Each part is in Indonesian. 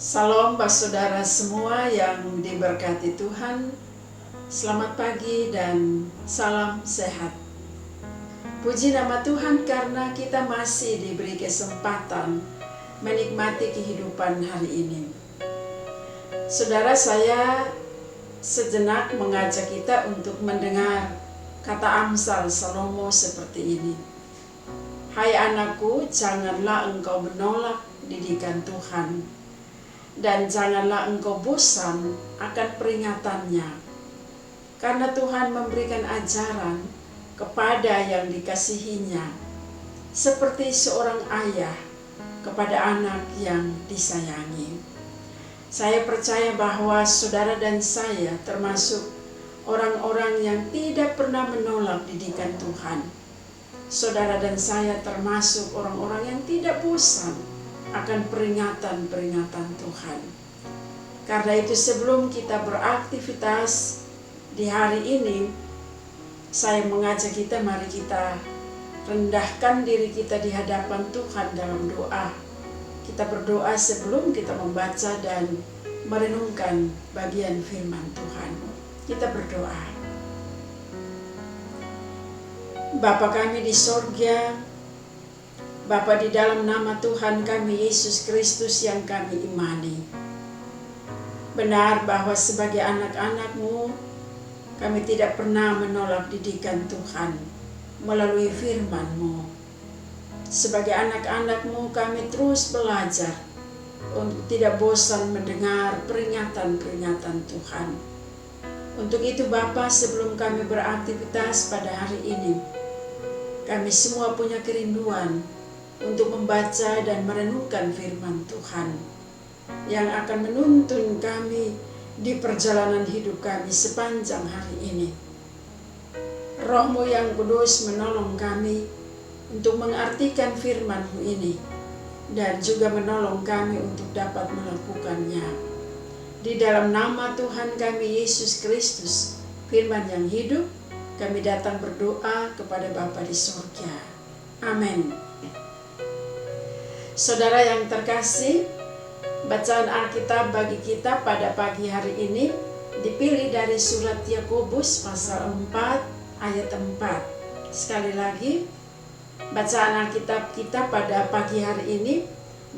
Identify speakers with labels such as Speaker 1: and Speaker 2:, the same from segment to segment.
Speaker 1: Salam buat saudara semua yang diberkati Tuhan. Selamat pagi dan salam sehat. Puji nama Tuhan karena kita masih diberi kesempatan menikmati kehidupan hari ini. Saudara, saya sejenak mengajak kita untuk mendengar kata Amsal Salomo seperti ini. Hai anakku, janganlah engkau menolak didikan Tuhan, dan janganlah engkau bosan akan peringatannya. Karena Tuhan memberikan ajaran kepada yang dikasihinya, seperti seorang ayah kepada anak yang disayangi. Saya percaya bahwa saudara dan saya termasuk orang-orang yang tidak pernah menolak didikan Tuhan. Saudara dan saya termasuk orang-orang yang tidak bosan akan peringatan-peringatan Tuhan. Karena itu sebelum kita beraktivitas di hari ini, saya mengajak kita, mari kita rendahkan diri kita di hadapan Tuhan dalam doa. Kita berdoa sebelum kita membaca dan merenungkan bagian firman Tuhan. Kita berdoa. Bapa kami di sorga, Bapa, di dalam nama Tuhan kami Yesus Kristus yang kami imani, benar bahwa sebagai anak-anak-Mu kami tidak pernah menolak didikan Tuhan melalui firman-Mu. Sebagai anak-anak-Mu kami terus belajar untuk tidak bosan mendengar peringatan-peringatan Tuhan. Untuk itu Bapa, sebelum kami beraktivitas pada hari ini, kami semua punya kerinduan untuk membaca dan merenungkan firman Tuhan yang akan menuntun kami di perjalanan hidup kami sepanjang hari ini. Roh-Mu yang kudus menolong kami untuk mengartikan firman-Mu ini dan juga menolong kami untuk dapat melakukannya. Di dalam nama Tuhan kami Yesus Kristus, firman yang hidup, kami datang berdoa kepada Bapa di surga. Amin. Saudara yang terkasih, bacaan Alkitab bagi kita pada pagi hari ini dipilih dari surat Yakobus pasal 4 ayat 4. Sekali lagi, bacaan Alkitab kita pada pagi hari ini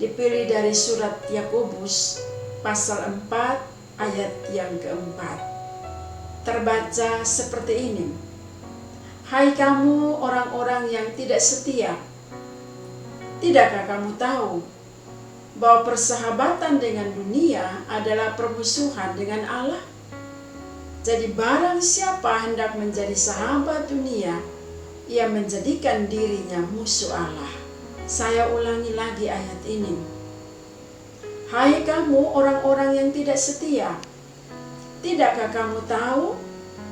Speaker 1: dipilih dari surat Yakobus pasal 4 ayat yang keempat. Terbaca seperti ini. Hai kamu orang-orang yang tidak setia, tidakkah kamu tahu bahwa persahabatan dengan dunia adalah permusuhan dengan Allah? Jadi barang siapa hendak menjadi sahabat dunia, ia menjadikan dirinya musuh Allah. Saya ulangi lagi ayat ini. Hai kamu orang-orang yang tidak setia, tidakkah kamu tahu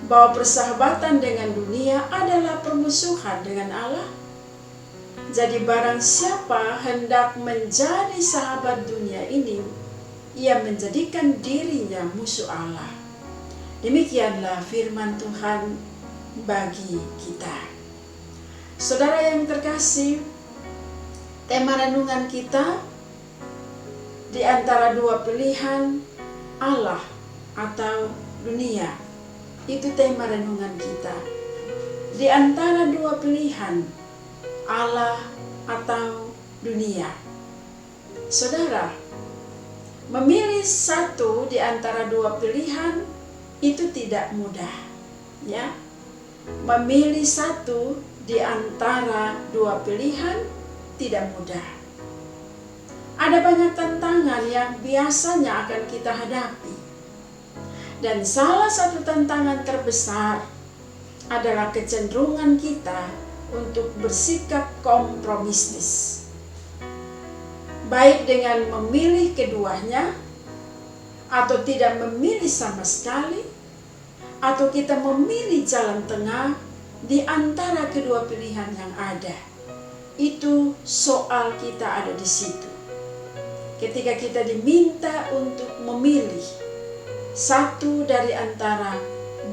Speaker 1: bahwa persahabatan dengan dunia adalah permusuhan dengan Allah? Jadi barang siapa hendak menjadi sahabat dunia ini, ia menjadikan dirinya musuh Allah. Demikianlah firman Tuhan bagi kita. Saudara yang terkasih, tema renungan kita di antara dua pilihan, Allah atau dunia. Itu tema renungan kita. Di antara dua pilihan, Allah atau dunia. Saudara, memilih satu di antara dua pilihan itu tidak mudah, ya. Memilih satu di antara dua pilihan tidak mudah. Ada banyak tantangan yang biasanya akan kita hadapi. Dan salah satu tantangan terbesar adalah kecenderungan kita untuk bersikap kompromistis. Baik dengan memilih keduanya, atau tidak memilih sama sekali, atau kita memilih jalan tengah di antara kedua pilihan yang ada. Itu soal kita ada di situ. Ketika kita diminta untuk memilih satu dari antara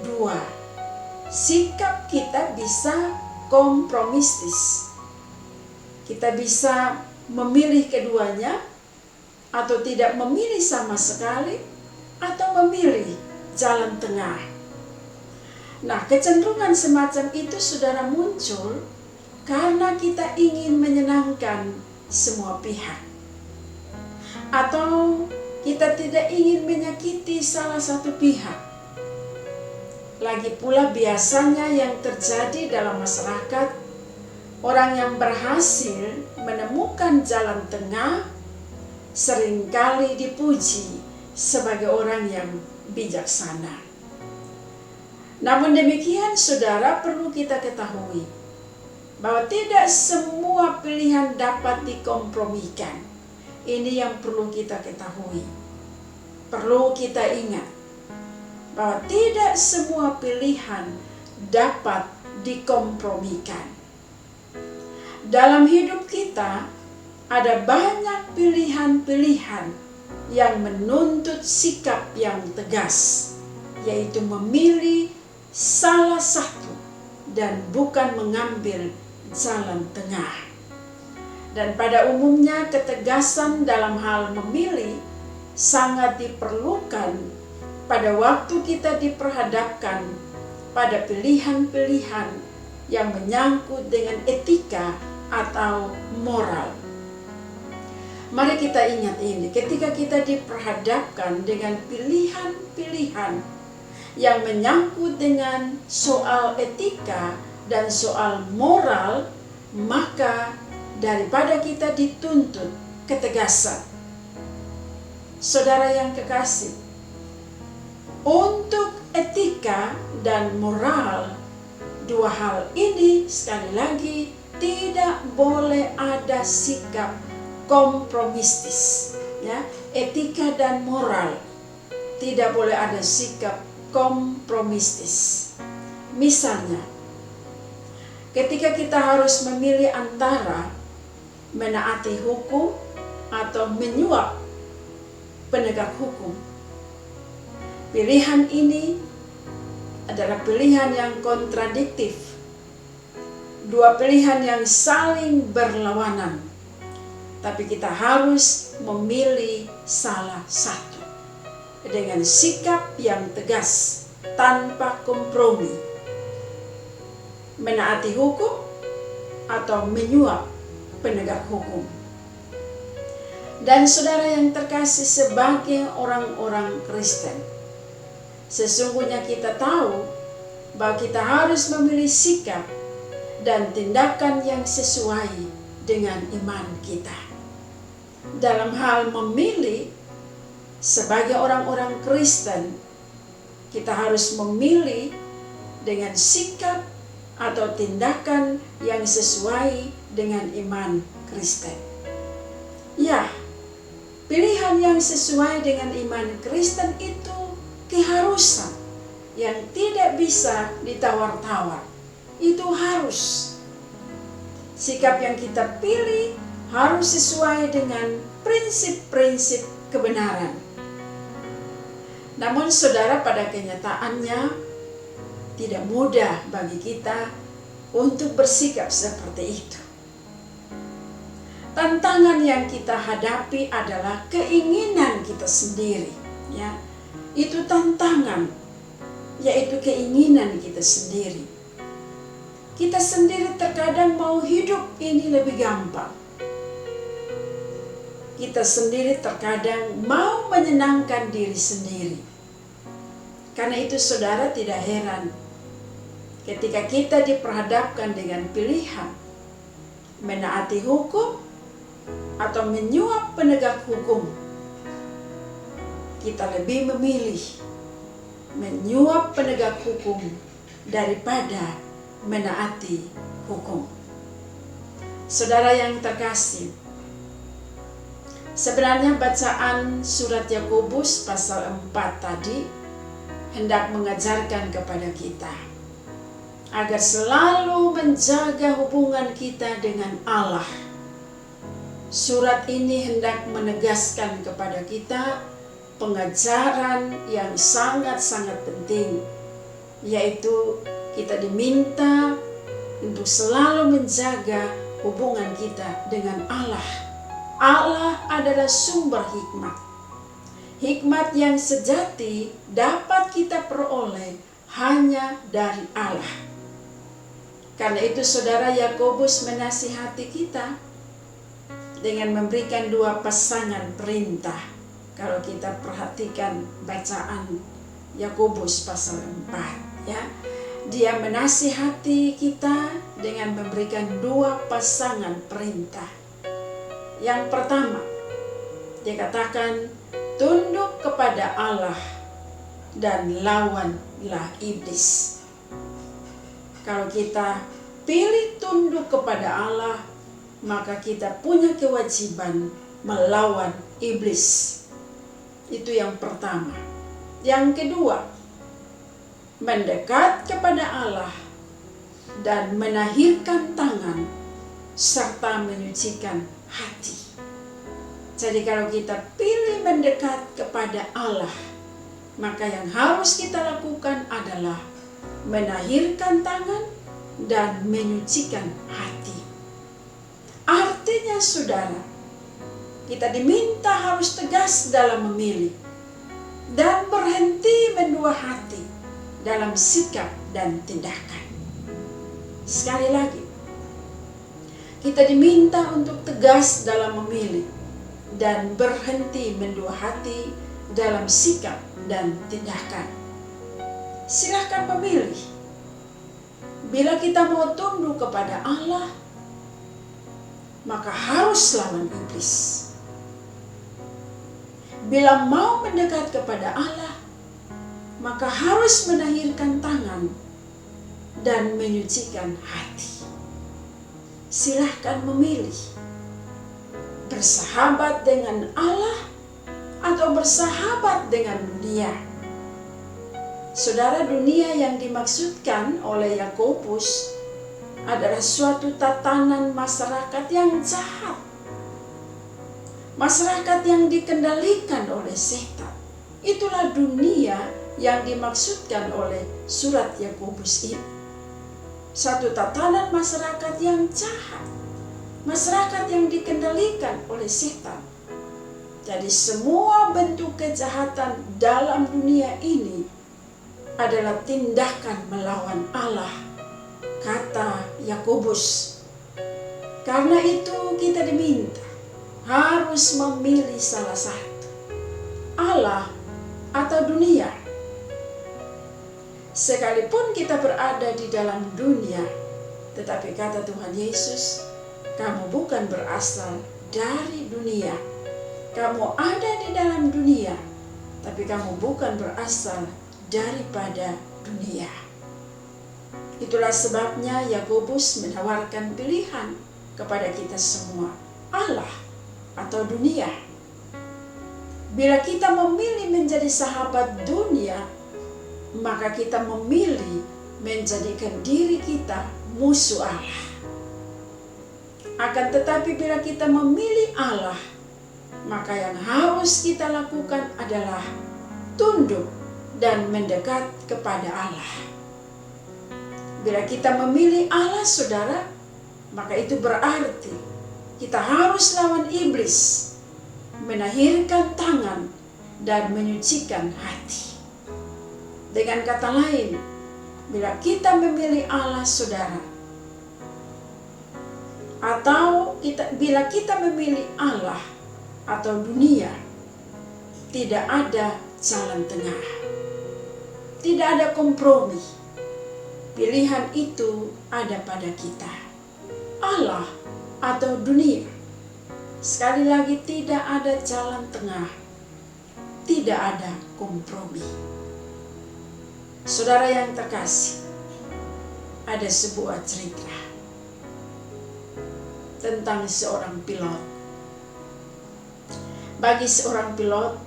Speaker 1: dua, sikap kita bisa kompromistis. Kita bisa memilih keduanya, atau tidak memilih sama sekali, atau memilih jalan tengah. Nah, kecenderungan semacam itu saudara muncul karena kita ingin menyenangkan semua pihak, atau kita tidak ingin menyakiti salah satu pihak. Lagi pula biasanya yang terjadi dalam masyarakat, orang yang berhasil menemukan jalan tengah seringkali dipuji sebagai orang yang bijaksana. Namun demikian saudara, perlu kita ketahui bahwa tidak semua pilihan dapat dikompromikan. Ini yang perlu kita ketahui. Perlu kita ingat bahwa tidak semua pilihan dapat dikompromikan. Dalam hidup kita ada banyak pilihan-pilihan yang menuntut sikap yang tegas, yaitu memilih salah satu dan bukan mengambil jalan tengah. Dan pada umumnya ketegasan dalam hal memilih sangat diperlukan pada waktu kita diperhadapkan pada pilihan-pilihan yang menyangkut dengan etika atau moral. Mari kita ingat ini, ketika kita diperhadapkan dengan pilihan-pilihan yang menyangkut dengan soal etika dan soal moral, maka daripada kita dituntut ketegasan. Saudara yang kekasih, untuk etika dan moral, dua hal ini sekali lagi tidak boleh ada sikap kompromistis, ya. Etika dan moral tidak boleh ada sikap kompromistis. Misalnya, ketika kita harus memilih antara menaati hukum atau menyuap penegak hukum, pilihan ini adalah pilihan yang kontradiktif. Dua pilihan yang saling berlawanan. Tapi kita harus memilih salah satu dengan sikap yang tegas, tanpa kompromi. Menaati hukum atau menyuap penegak hukum. Dan saudara yang terkasih, sebagai orang-orang Kristen, sesungguhnya kita tahu bahwa kita harus memilih sikap dan tindakan yang sesuai dengan iman kita. Dalam hal memilih, sebagai orang-orang Kristen, kita harus memilih dengan sikap atau tindakan yang sesuai dengan iman Kristen. Ya, pilihan yang sesuai dengan iman Kristen itu keharusan yang tidak bisa ditawar-tawar. Itu harus. Sikap yang kita pilih harus sesuai dengan prinsip-prinsip kebenaran. Namun saudara, pada kenyataannya tidak mudah bagi kita untuk bersikap seperti itu. Tantangan yang kita hadapi adalah keinginan kita sendiri, ya. Itu tantangan, yaitu keinginan kita sendiri. Kita sendiri terkadang mau hidup ini lebih gampang. Kita sendiri terkadang mau menyenangkan diri sendiri. Karena itu saudara, tidak heran ketika kita diperhadapkan dengan pilihan menaati hukum atau menyuap penegak hukum, kita lebih memilih menyuap penegak hukum daripada menaati hukum. Saudara yang terkasih, sebenarnya bacaan surat Yakobus pasal 4 tadi hendak mengajarkan kepada kita agar selalu menjaga hubungan kita dengan Allah. Surat ini hendak menegaskan kepada kita pengajaran yang sangat-sangat penting, yaitu kita diminta untuk selalu menjaga hubungan kita dengan Allah. Allah adalah sumber hikmat. Hikmat yang sejati dapat kita peroleh hanya dari Allah. Karena itu saudara, Yakobus menasihati kita dengan memberikan 2 pasangan perintah. Kalau kita perhatikan bacaan Yakobus pasal 4, ya, dia menasihati kita dengan memberikan 2 pasangan perintah. Yang pertama, dia katakan, tunduk kepada Allah dan lawanlah iblis. Kalau kita pilih tunduk kepada Allah, maka kita punya kewajiban melawan iblis. Itu yang pertama. Yang kedua, mendekat kepada Allah dan menahirkan tangan serta menyucikan hati. Jadi kalau kita pilih mendekat kepada Allah, maka yang harus kita lakukan adalah menahirkan tangan dan menyucikan hati. Artinya saudara, kita diminta harus tegas dalam memilih dan berhenti mendua hati dalam sikap dan tindakan. Sekali lagi, kita diminta untuk tegas dalam memilih dan berhenti mendua hati dalam sikap dan tindakan. Silakan memilih. Bila kita mau tunduk kepada Allah, maka harus lawan iblis. Bila mau mendekat kepada Allah, maka harus menahirkan tangan dan menyucikan hati. Silahkan memilih. Bersahabat dengan Allah atau bersahabat dengan dunia. Saudara, dunia yang dimaksudkan oleh Yakobus adalah suatu tatanan masyarakat yang jahat. Masyarakat yang dikendalikan oleh setan. Itulah dunia yang dimaksudkan oleh surat Yakobus ini. Satu tatanan masyarakat yang jahat. Masyarakat yang dikendalikan oleh setan. Jadi semua bentuk kejahatan dalam dunia ini adalah tindakan melawan Allah, kata Yakobus. Karena itu kita diminta harus memilih salah satu, Allah atau dunia. Sekalipun kita berada di dalam dunia, tetapi kata Tuhan Yesus, kamu bukan berasal dari dunia. Kamu ada di dalam dunia, tapi kamu bukan berasal daripada dunia. Itulah sebabnya Yakobus menawarkan pilihan kepada kita semua, Allah atau dunia. Bila kita memilih menjadi sahabat dunia, maka kita memilih menjadikan diri kita musuh Allah. Akan tetapi bila kita memilih Allah, maka yang harus kita lakukan adalah tunduk dan mendekat kepada Allah. Bila kita memilih Allah, saudara, maka itu berarti kita harus lawan iblis, menahirkan tangan dan menyucikan hati. Dengan kata lain, bila kita memilih Allah, saudara, atau bila kita memilih Allah atau dunia, tidak ada jalan tengah, tidak ada kompromi. Pilihan itu ada pada kita, Allah atau dunia. Sekali lagi, tidak ada jalan tengah, tidak ada kompromi. Saudara yang terkasih, ada sebuah cerita tentang seorang pilot. Bagi seorang pilot,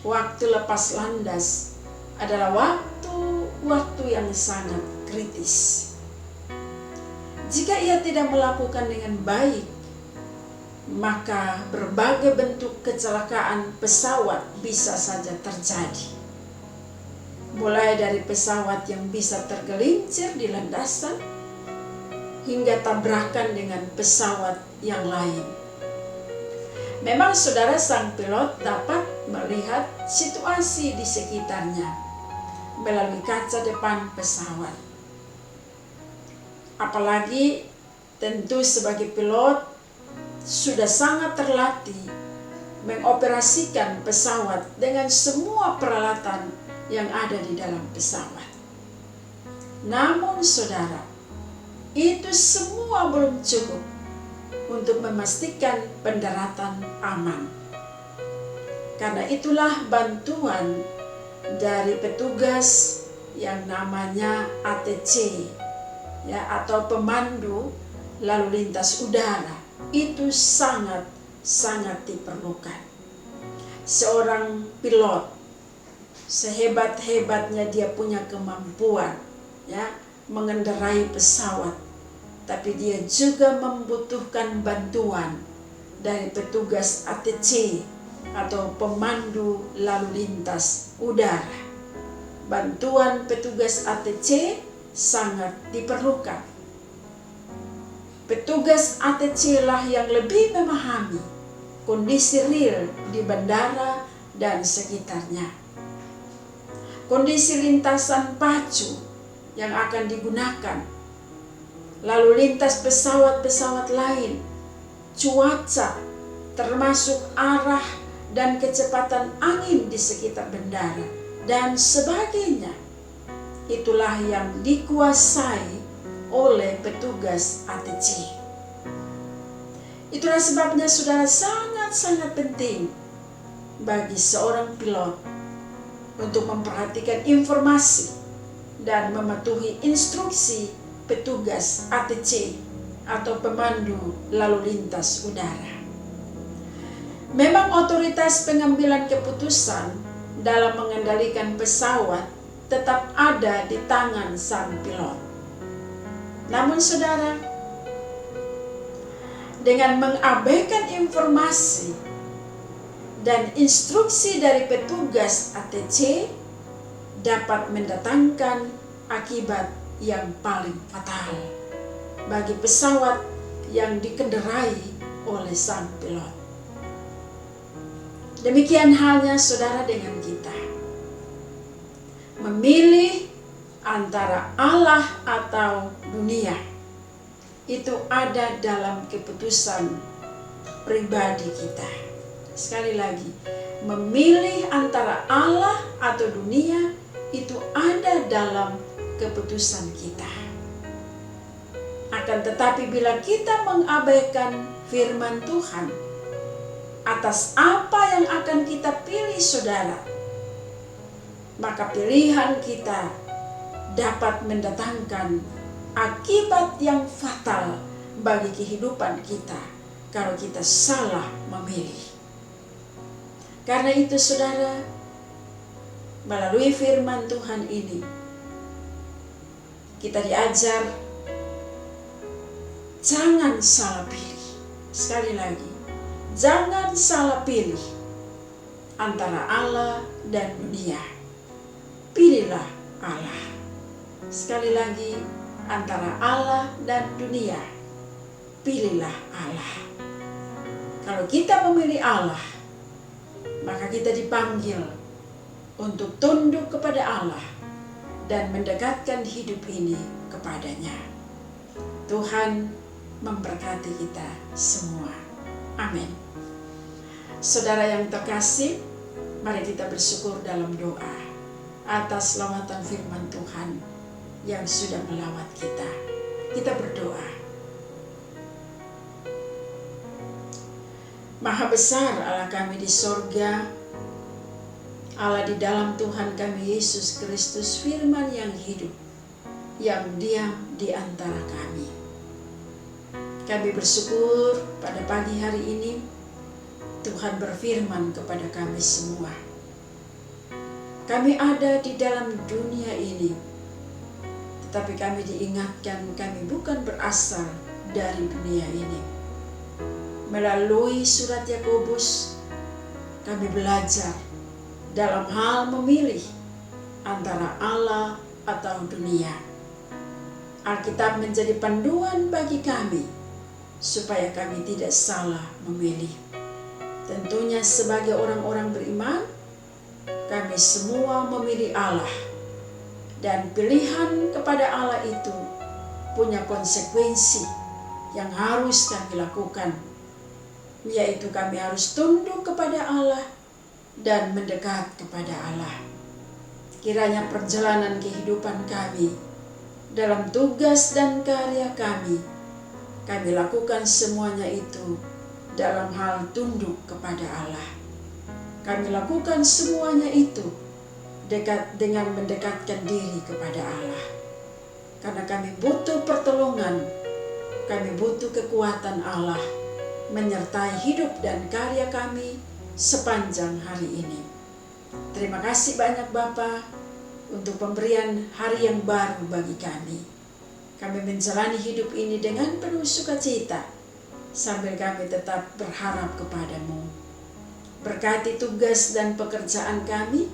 Speaker 1: waktu lepas landas adalah waktu yang sangat kritis. Jika ia tidak melakukan dengan baik, maka berbagai bentuk kecelakaan pesawat bisa saja terjadi. Mulai dari pesawat yang bisa tergelincir di landasan, hingga tabrakan dengan pesawat yang lain. Memang saudara, sang pilot dapat melihat situasi di sekitarnya melalui kaca depan pesawat. Apalagi tentu sebagai pilot sudah sangat terlatih mengoperasikan pesawat dengan semua peralatan yang ada di dalam pesawat. Namun saudara, itu semua belum cukup untuk memastikan pendaratan aman. Karena itulah bantuan dari petugas yang namanya ATC, atau pemandu lalu lintas udara, itu sangat diperlukan. Seorang pilot, sehebat-hebatnya dia punya kemampuan mengendarai pesawat, tapi dia juga membutuhkan bantuan dari petugas ATC atau pemandu lalu lintas udara. Bantuan petugas ATC sangat diperlukan. Petugas ATC lah yang lebih memahami kondisi real di bandara dan sekitarnya. Kondisi lintasan pacu yang akan digunakan, lalu lintas pesawat-pesawat lain, cuaca, termasuk arah dan kecepatan angin di sekitar bandara, dan sebagainya. Itulah yang dikuasai oleh petugas ATC. Itulah sebabnya saudara, sangat penting bagi seorang pilot untuk memperhatikan informasi dan mematuhi instruksi petugas ATC atau pemandu lalu lintas udara. Memang otoritas pengambilan keputusan dalam mengendalikan pesawat tetap ada di tangan sang pilot. Namun saudara, dengan mengabaikan informasi dan instruksi dari petugas ATC dapat mendatangkan akibat yang paling fatal bagi pesawat yang dikendarai oleh sang pilot. Demikian halnya saudara dengan kita. Memilih antara Allah atau dunia itu ada dalam keputusan pribadi kita. Sekali lagi, memilih antara Allah atau dunia itu ada dalam keputusan kita. Akan tetapi bila kita mengabaikan firman Tuhan, atas apa yang akan kita pilih saudara, maka pilihan kita dapat mendatangkan akibat yang fatal bagi kehidupan kita kalau kita salah memilih. Karena itu saudara, melalui firman Tuhan ini kita diajar jangan salah pilih. Sekali lagi, jangan salah pilih antara Allah dan dunia. Pilihlah Allah. Sekali lagi, antara Allah dan dunia, pilihlah Allah. Kalau kita memilih Allah, maka kita dipanggil untuk tunduk kepada Allah dan mendekatkan hidup ini kepadanya. Tuhan memberkati kita semua. Amin. Saudara yang terkasih, mari kita bersyukur dalam doa atas lawatan firman Tuhan yang sudah melawat kita. Kita berdoa. Maha besar Allah kami di sorga, Allah di dalam Tuhan kami Yesus Kristus, firman yang hidup, yang diam di antara kami. Kami bersyukur pada pagi hari ini Tuhan berfirman kepada kami semua. Kami ada di dalam dunia ini, tetapi kami diingatkan kami bukan berasal dari dunia ini. Melalui surat Yakobus, kami belajar dalam hal memilih antara Allah atau dunia. Alkitab menjadi panduan bagi kami supaya kami tidak salah memilih. Tentunya sebagai orang-orang beriman, kami semua memilih Allah. Dan pilihan kepada Allah itu punya konsekuensi yang harus kami lakukan, yaitu kami harus tunduk kepada Allah dan mendekat kepada Allah. Kiranya perjalanan kehidupan kami dalam tugas dan karya kami lakukan semuanya itu dalam hal tunduk kepada Allah. Kami lakukan semuanya itu dengan mendekatkan diri kepada Allah. Karena kami butuh pertolongan, kami butuh kekuatan Allah menyertai hidup dan karya kami sepanjang hari ini. Terima kasih banyak Bapa untuk pemberian hari yang baru bagi kami. Kami menjalani hidup ini dengan penuh sukacita sambil kami tetap berharap kepadamu. Berkati tugas dan pekerjaan kami,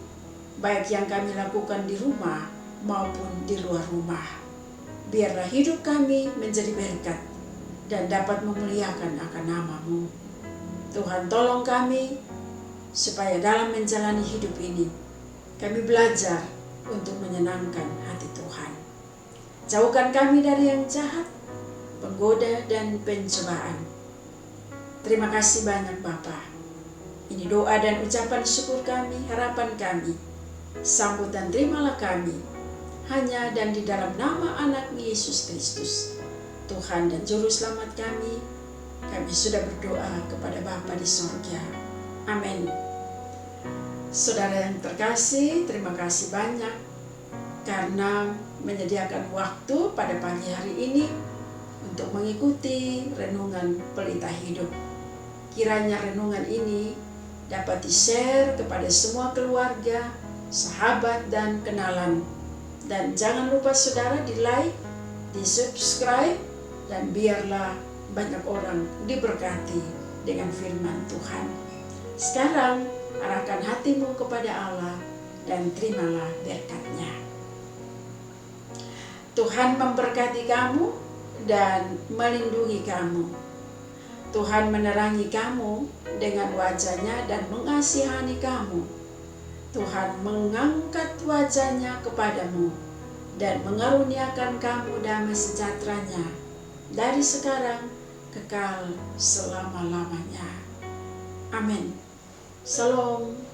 Speaker 1: baik yang kami lakukan di rumah maupun di luar rumah. Biarlah hidup kami menjadi berkat dan dapat memuliakan akan nama-Mu. Tuhan, tolong kami supaya dalam menjalani hidup ini kami belajar untuk menyenangkan hati Tuhan. Jauhkan kami dari yang jahat, penggoda dan pencobaan. Terima kasih banyak Bapa. Ini doa dan ucapan syukur kami, harapan kami. Sambut dan terimalah kami hanya dan di dalam nama anak Yesus Kristus, Tuhan dan Juru Selamat kami. Kami sudah berdoa kepada Bapa di surga. Amin. Saudara yang terkasih, terima kasih banyak karena menyediakan waktu pada pagi hari ini untuk mengikuti renungan Pelita Hidup. Kiranya renungan ini dapat di-share kepada semua keluarga, sahabat, dan kenalan. Dan jangan lupa saudara di-like, di-subscribe, dan biarlah banyak orang diberkati dengan firman Tuhan. Sekarang arahkan hatimu kepada Allah dan terimalah berkat-Nya. Tuhan memberkati kamu dan melindungi kamu. Tuhan menerangi kamu dengan wajah-Nya dan mengasihani kamu. Tuhan mengangkat wajah-Nya kepadamu dan mengaruniakan kamu damai sejahtera-Nya dari sekarang kekal selama-lamanya. Amin. Shalom.